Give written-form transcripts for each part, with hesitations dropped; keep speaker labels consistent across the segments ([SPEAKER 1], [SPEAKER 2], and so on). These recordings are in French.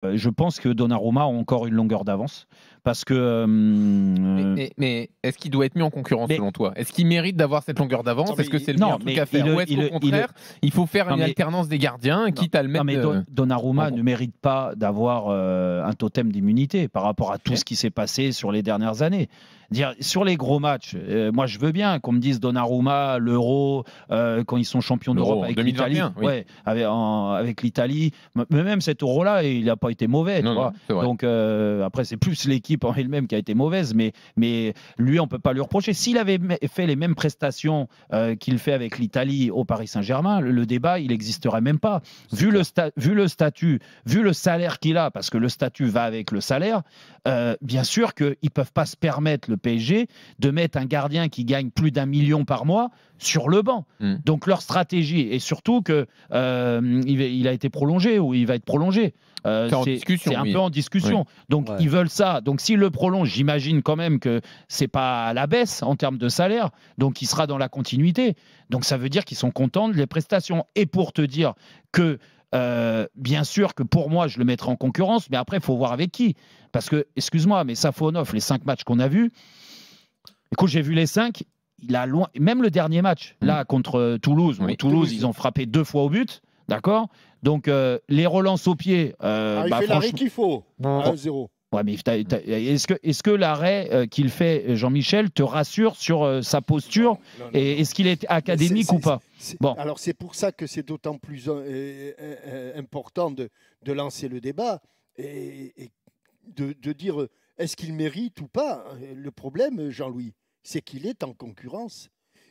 [SPEAKER 1] Je pense que Donnarumma a encore une longueur d'avance parce que.
[SPEAKER 2] Mais est-ce qu'il doit être mis en concurrence selon toi? Est-ce qu'il mérite d'avoir cette longueur d'avance? Est-ce que c'est le
[SPEAKER 1] non,
[SPEAKER 2] meilleur truc
[SPEAKER 1] mais
[SPEAKER 2] à faire? Ou est-ce qu'au contraire, il faut faire une alternance des gardiens, quitte à le mettre.
[SPEAKER 1] Non, mais Donnarumma ne mérite pas d'avoir un totem d'immunité par rapport à tout ce qui s'est passé sur les dernières années. Sur les gros matchs, moi je veux bien qu'on me dise Donnarumma, l'Euro, quand ils sont champions d'Europe avec l'Italie.
[SPEAKER 2] Oui.
[SPEAKER 1] Ouais, avec l'Italie. Mais même cet Euro-là, il n'a pas été mauvais.
[SPEAKER 2] Non,
[SPEAKER 1] donc après, c'est plus l'équipe en elle-même qui a été mauvaise. Mais lui, on ne peut pas lui reprocher. S'il avait fait les mêmes prestations qu'il fait avec l'Italie au Paris Saint-Germain, le débat, il n'existerait même pas. Vu le statut, vu le salaire qu'il a, parce que le statut va avec le salaire, bien sûr qu'ils ne peuvent pas se permettre, le PSG, de mettre un gardien qui gagne plus d'1 million par mois sur le banc. Donc leur stratégie, et surtout qu'il a été prolongé ou il va être prolongé. C'est un peu en discussion. Oui. Donc ils veulent ça. Donc s'ils le prolongent, j'imagine quand même que c'est pas à la baisse en termes de salaire. Donc il sera dans la continuité. Donc ça veut dire qu'ils sont contents de les prestations. Et pour te dire que bien sûr que pour moi, je le mettrai en concurrence, mais après, il faut voir avec qui. Parce que, excuse-moi, mais Safonov, les 5 matchs qu'on a vus, écoute, j'ai vu les 5, il a loin, même le dernier match, là, contre Toulouse. Oui, Toulouse, ils ont frappé 2 fois au but, d'accord? Donc, les relances au pied.
[SPEAKER 3] il fait l'arrêt qu'il faut, 1-0.
[SPEAKER 1] Ouais, mais est-ce que l'arrêt qu'il fait, Jean-Michel, te rassure sur sa posture? Non. Et est-ce qu'il est académique ou pas?
[SPEAKER 3] Bon. Alors, c'est pour ça que c'est d'autant plus important de lancer le débat et de dire est-ce qu'il mérite ou pas. Le problème, Jean-Louis, c'est qu'il est en concurrence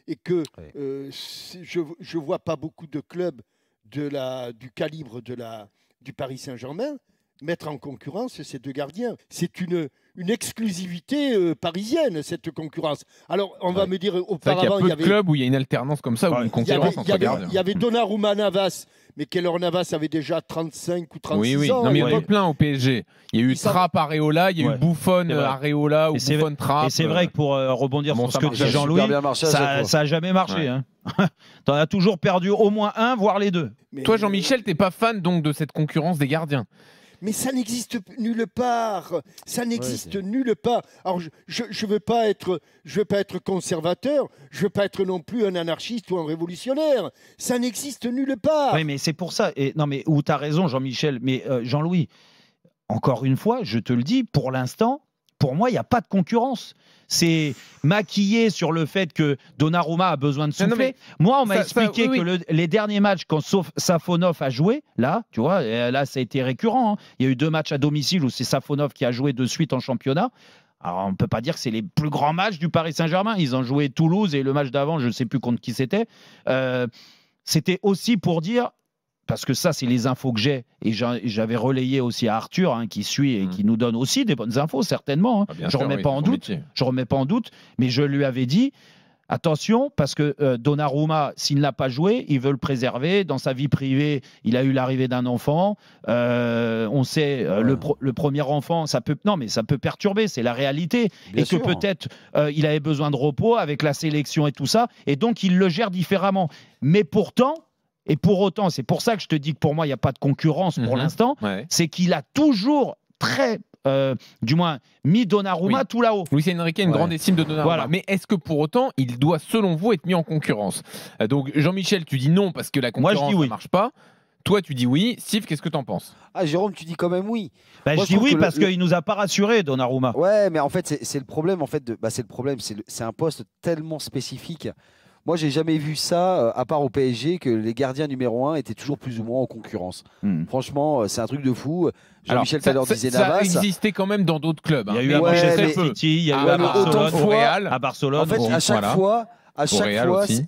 [SPEAKER 3] et que je ne vois pas beaucoup de clubs du calibre du Paris Saint-Germain mettre en concurrence ces 2 gardiens. C'est une exclusivité parisienne, cette concurrence. Alors, on va me dire, auparavant,
[SPEAKER 2] il y a peu de clubs où il y a une alternance comme ça, ou une concurrence entre gardiens.
[SPEAKER 3] Il y avait Donnarumma, Navas, mais Keylor Navas avait déjà 35 ou 36 ans.
[SPEAKER 2] Non, mais il y en a plein au PSG. Il y a eu Trapp, Areola, il y a eu Buffon, Areola, ou Buffon, Trapp.
[SPEAKER 1] Et c'est vrai que pour rebondir sur ce que dit Jean-Louis, ça n'a jamais marché. Hein. Tu en as toujours perdu au moins un, voire les 2.
[SPEAKER 2] Mais toi, Jean-Michel, tu n'es pas fan donc de cette concurrence des gardiens?
[SPEAKER 3] Mais ça n'existe nulle part. Ça n'existe nulle part. Alors, je veux pas être conservateur. Je veux pas être non plus un anarchiste ou un révolutionnaire. Ça n'existe nulle part.
[SPEAKER 1] Oui, mais c'est pour ça. Non, mais où tu as raison, Jean-Michel. Mais Jean-Louis, encore une fois, je te le dis, pour l'instant, pour moi, il n'y a pas de concurrence. C'est maquillé sur le fait que Donnarumma a besoin de souffler. Moi, on m'a expliqué que les derniers matchs, quand Safonov a joué, là, tu vois, là, ça a été récurrent. Hein. Il y a eu 2 matchs à domicile où c'est Safonov qui a joué de suite en championnat. Alors, on ne peut pas dire que c'est les plus grands matchs du Paris Saint-Germain. Ils ont joué Toulouse et le match d'avant, je ne sais plus contre qui c'était. C'était aussi pour dire... Parce que ça, c'est les infos que j'ai. Et j'avais relayé aussi à Arthur, hein, qui suit et qui nous donne aussi des bonnes infos, certainement. Hein. Je ne remets pas en doute. Je remets pas en doute. Mais je lui avais dit, attention, parce que Donnarumma, s'il ne l'a pas joué, il veut le préserver. Dans sa vie privée, il a eu l'arrivée d'un enfant. On sait, le premier enfant, ça peut perturber, c'est la réalité. Bien sûr. Que peut-être il avait besoin de repos avec la sélection et tout ça. Et donc, il le gère différemment. Mais pourtant... Et pour autant, c'est pour ça que je te dis que pour moi, il n'y a pas de concurrence pour l'instant, c'est qu'il a toujours du moins, mis Donnarumma tout là-haut.
[SPEAKER 2] Luis Enrique a une grande estime de Donnarumma. Voilà. Mais est-ce que pour autant, il doit, selon vous, être mis en concurrence? Donc, Jean-Michel, tu dis non parce que la concurrence ne marche pas. Toi, tu dis oui. Steve, qu'est-ce que tu en penses?
[SPEAKER 4] Jérôme, tu dis quand même oui.
[SPEAKER 1] Moi, je dis oui parce qu'il ne nous a pas rassuré, Donnarumma.
[SPEAKER 4] Ouais, mais en fait, c'est le problème. C'est le problème. C'est un poste tellement spécifique. Moi, j'ai jamais vu ça, à part au PSG, que les gardiens numéro 1 étaient toujours plus ou moins en concurrence. Franchement, c'est un truc de fou. Jean-Michel Taylor disait Navas.
[SPEAKER 2] Ça existait quand même dans d'autres clubs. Hein.
[SPEAKER 1] Il y a eu à Manchester City, il y a eu à Barcelone, au Real. À Barcelone.
[SPEAKER 4] En fait, à chaque fois,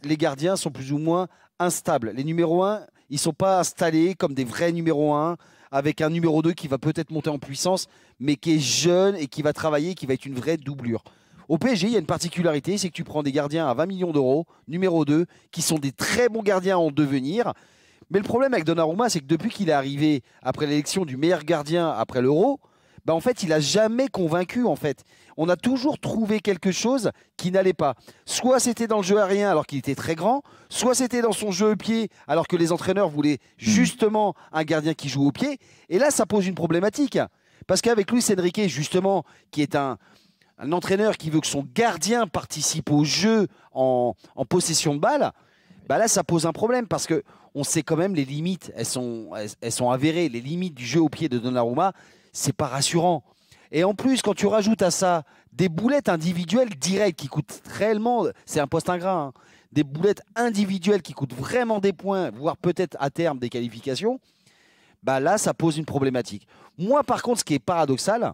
[SPEAKER 4] les gardiens sont plus ou moins instables. Les numéros 1, ils ne sont pas installés comme des vrais numéros 1, avec un numéro 2 qui va peut-être monter en puissance, mais qui est jeune et qui va travailler, qui va être une vraie doublure. Au PSG, il y a une particularité, c'est que tu prends des gardiens à 20 millions d'euros, numéro 2, qui sont des très bons gardiens en devenir. Mais le problème avec Donnarumma, c'est que depuis qu'il est arrivé après l'élection du meilleur gardien après l'Euro, bah, en fait, il n'a jamais convaincu. En fait, on a toujours trouvé quelque chose qui n'allait pas. Soit c'était dans le jeu aérien alors qu'il était très grand, soit c'était dans son jeu au pied alors que les entraîneurs voulaient justement un gardien qui joue au pied. Et là, ça pose une problématique. Parce qu'avec Luis Enrique, justement, qui est un entraîneur qui veut que son gardien participe au jeu en possession de balle, bah là, ça pose un problème parce qu'on sait quand même les limites, elles sont avérées. Les limites du jeu au pied de Donnarumma, c'est pas rassurant. Et en plus, quand tu rajoutes à ça des boulettes individuelles directes qui coûtent réellement, c'est un poste ingrat, hein, des boulettes individuelles qui coûtent vraiment des points, voire peut-être à terme des qualifications, bah là, ça pose une problématique. Moi, par contre, ce qui est paradoxal,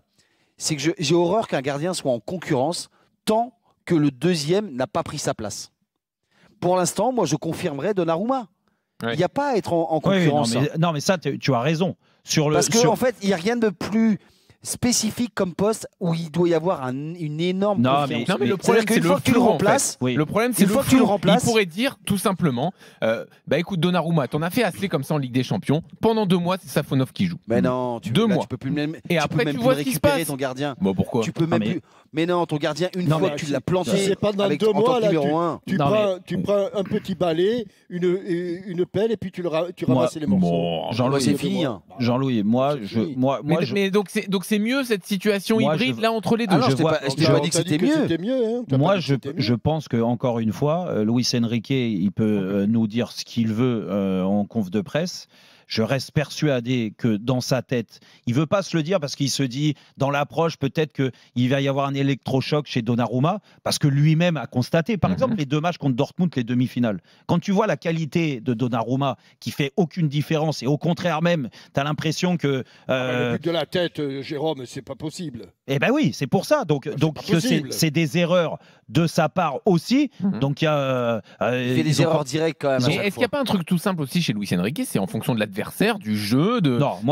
[SPEAKER 4] c'est que j'ai horreur qu'un gardien soit en concurrence tant que le deuxième n'a pas pris sa place. Pour l'instant, moi, je confirmerais Donnarumma. Il n'y a pas à être en concurrence.
[SPEAKER 1] Oui, non, mais ça, tu as raison.
[SPEAKER 4] Parce qu'en fait, il n'y a rien de plus spécifique comme poste où il doit y avoir une énorme confiance.
[SPEAKER 2] Non, mais le problème, c'est le flou, le problème, c'est le flou. Il pourrait dire tout simplement, bah écoute, Donnarumma, t'en as fait assez comme ça en Ligue des Champions. Pendant 2 mois, c'est Safonov qui joue.
[SPEAKER 4] Mais non, tu peux plus même.
[SPEAKER 2] Et après, tu vois ce qui se passe.
[SPEAKER 4] Ton gardien.
[SPEAKER 2] Bon, pourquoi?
[SPEAKER 4] Tu peux même plus. Mais non, ton gardien, une fois que tu l'as planté,
[SPEAKER 3] c'est pas dans
[SPEAKER 4] avec
[SPEAKER 3] 2 mois, là, tu
[SPEAKER 1] prends
[SPEAKER 3] un petit balai, une pelle, et puis tu ramasses les morceaux.
[SPEAKER 4] Jean-Louis, c'est fini.
[SPEAKER 1] Jean-Louis,
[SPEAKER 2] mais donc c'est mieux cette situation hybride là entre les deux.
[SPEAKER 4] Je t'ai pas dit que c'était mieux.
[SPEAKER 1] Moi, je pense que encore une fois, Luis Enrique, il peut nous dire ce qu'il veut en conf de presse. Je reste persuadé que dans sa tête, il ne veut pas se le dire parce qu'il se dit, dans l'approche, peut-être qu'il va y avoir un électrochoc chez Donnarumma, parce que lui-même a constaté, par exemple, les 2 matchs contre Dortmund, les demi-finales. Quand tu vois la qualité de Donnarumma, qui fait aucune différence, et au contraire même, tu as l'impression que...
[SPEAKER 3] le but de la tête, Jérôme, c'est pas possible.
[SPEAKER 1] Eh ben oui, c'est pour ça. Donc c'est des erreurs de sa part aussi. Donc il y a...
[SPEAKER 4] il fait des erreurs directes quand même.
[SPEAKER 2] Mais est-ce qu'il n'y a pas un truc tout simple aussi chez Luis Enrique? C'est en fonction de l'adversaire, du jeu.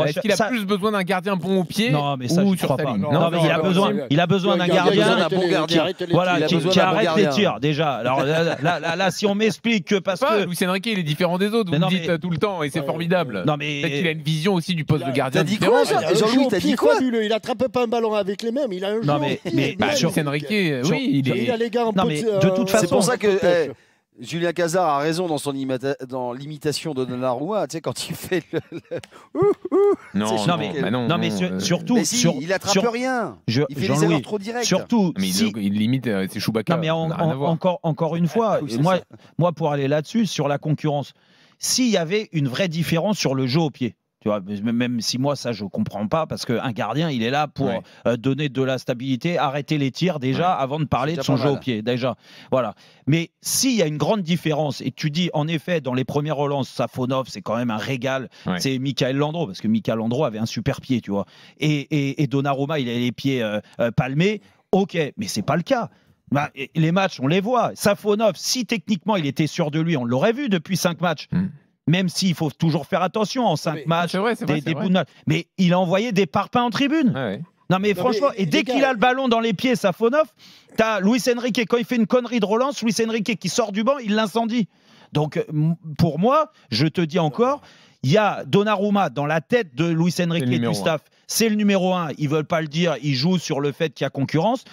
[SPEAKER 2] Est-ce qu'il a plus besoin d'un gardien bon au pied ou sur sa ligne?
[SPEAKER 1] Non, mais il a besoin d'un gardien,
[SPEAKER 4] bon gardien.
[SPEAKER 1] Voilà, qui arrête les tirs déjà. Alors là, si on m'explique que parce que
[SPEAKER 2] Luis Enrique il est différent des autres, vous me dites tout le temps et c'est formidable. Peut-être qu'il a une vision aussi du poste de gardien.
[SPEAKER 4] T'as dit quoi, Jean-Louis? T'as dit quoi?
[SPEAKER 3] Il attrape pas un ballon avec les mêmes. Il a un jeu.
[SPEAKER 2] Luis Enrique, oui, il a les gars.
[SPEAKER 1] Non, mais de toute façon,
[SPEAKER 4] c'est pour ça que Julien Cazard a raison dans l'imitation de Donnarumma. Tu sais, quand il fait
[SPEAKER 1] surtout,
[SPEAKER 4] il attrape rien. Il fait des erreurs trop directes.
[SPEAKER 1] Surtout,
[SPEAKER 2] il limite ses Chewbacca.
[SPEAKER 1] Non, mais encore une fois, moi, pour aller là-dessus, sur la concurrence, s'il y avait une vraie différence sur le jeu au pied. Tu vois, même si moi, ça, je ne comprends pas, parce qu'un gardien, il est là pour donner de la stabilité, arrêter les tirs déjà, avant de parler de son jeu au pied. Déjà. Voilà. Mais s'il y a une grande différence, et tu dis, en effet, dans les premières relances, Safonov, c'est quand même un régal. C'est Michael Landreau, parce que Michael Landreau avait un super pied, tu vois. Et Donnarumma, il a les pieds palmés. OK, mais ce n'est pas le cas. Les matchs, on les voit. Safonov, si techniquement, il était sûr de lui, on l'aurait vu depuis 5 matchs. Même s'il faut toujours faire attention en 5 matchs, des bouts de match. Mais il a envoyé des parpaings en tribune. Non mais franchement, et dès qu'il a le ballon dans les pieds, Safonov, t'as Luis Enrique, quand il fait une connerie de relance, Luis Enrique qui sort du banc, il l'incendie. Donc pour moi, je te dis encore, il y a Donnarumma dans la tête de Luis Enrique et du staff. C'est le numéro 1, ils veulent pas le dire, ils jouent sur le fait qu'il y a concurrence.